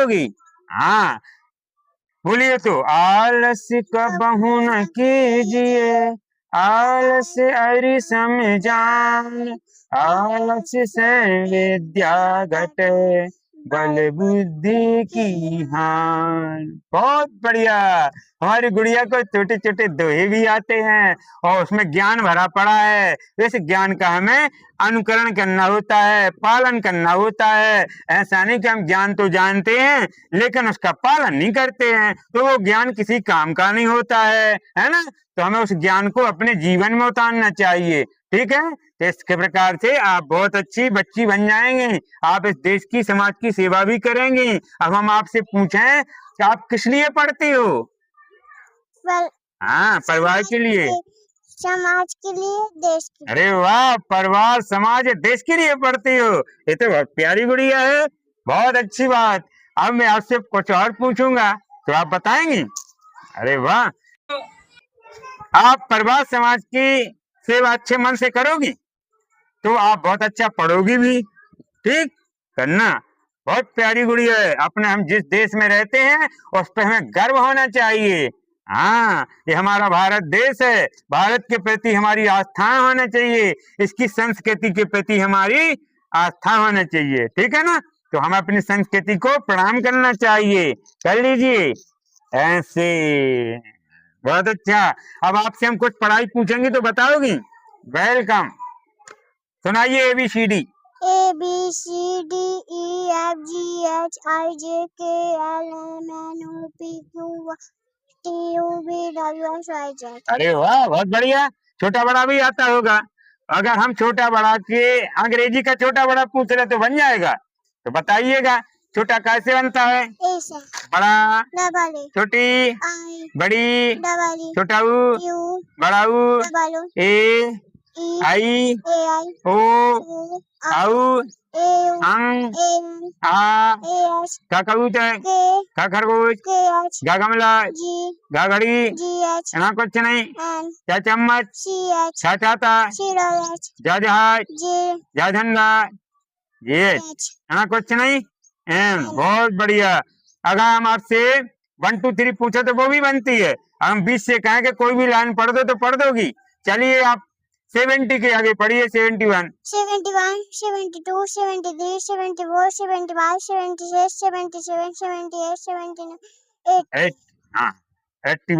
बताओगी? हाँ बोलिए तो। आलस कबहू न कीजिए, आलस अरि समझान, आलस से विद्या घटे, बल बुद्धि की हान। बहुत बढ़िया। हमारी गुड़िया को छोटे छोटे दोहे भी आते हैं और उसमें ज्ञान भरा पड़ा है। इस ज्ञान का हमें अनुकरण करना होता है, पालन करना होता है। ऐसा नहीं कि हम ज्ञान तो जानते हैं लेकिन उसका पालन नहीं करते हैं, तो वो ज्ञान किसी काम का नहीं होता है ना। तो हमें उस ज्ञान को अपने जीवन में उतारना चाहिए। ठीक है, तो इसके प्रकार से आप बहुत अच्छी बच्ची बन जाएंगे, आप इस देश की समाज की सेवा भी करेंगी। अब हम आपसे पूछें कि आप किस लिए पढ़ती हो? हाँ, परिवार के लिए, समाज के लिए, देश के लिए। अरे वाह, परिवार समाज देश के लिए पढ़ती हो, ये तो बहुत प्यारी गुड़िया है, बहुत अच्छी बात। अब मैं आपसे कुछ और पूछूंगा तो आप बताएंगी? अरे वाह, आप परिवार समाज की सेवा अच्छे मन से करोगी तो आप बहुत अच्छा पढ़ोगी भी। ठीक करना, बहुत प्यारी गुड़िया है। अपने हम जिस देश में रहते हैं उस पर हमें गर्व होना चाहिए। हाँ, ये हमारा भारत देश है, भारत के प्रति हमारी आस्था होना चाहिए, इसकी संस्कृति के प्रति हमारी आस्था होना चाहिए। ठीक है ना, तो हमें अपनी संस्कृति को प्रणाम करना चाहिए। कर लीजिए ऐसे। बहुत अच्छा। अब आपसे हम कुछ पढ़ाई पूछेंगे तो बताओगी? वेलकम। सुनाइए ABCD। ABCDEFGHIJKLMNOPQRSTUVWXYZ। अरे वाह, बहुत बढ़िया। छोटा बड़ा भी आता होगा। अगर हम छोटा बड़ा के अंग्रेजी का छोटा बड़ा पूछ रहे तो बन जाएगा? तो बताइएगा छोटा कैसे बनता है? बड़ा, छोटी, बड़ी, छोटा ऊ, बड़ा ऊ, ए आई ओ औ अंग आ का कबूतर, का खरगोश, गा गमला, गा घड़ी, ना कुछ नहीं, क्या चम्मच, क्या चाहता, जा जहाज, जा झंडा, ये ना कुछ नहीं। बहुत बढ़िया। अगर हम आपसे 1 2 3 पूछे तो वो भी बनती है। हम 20 से कहें कि कोई भी लाइन पढ़ दो तो पढ़ दोगी? चलिए आप 70 के आगे पढ़िए। 71 71 72 73 74 75 76 77 78 79 हाँ 81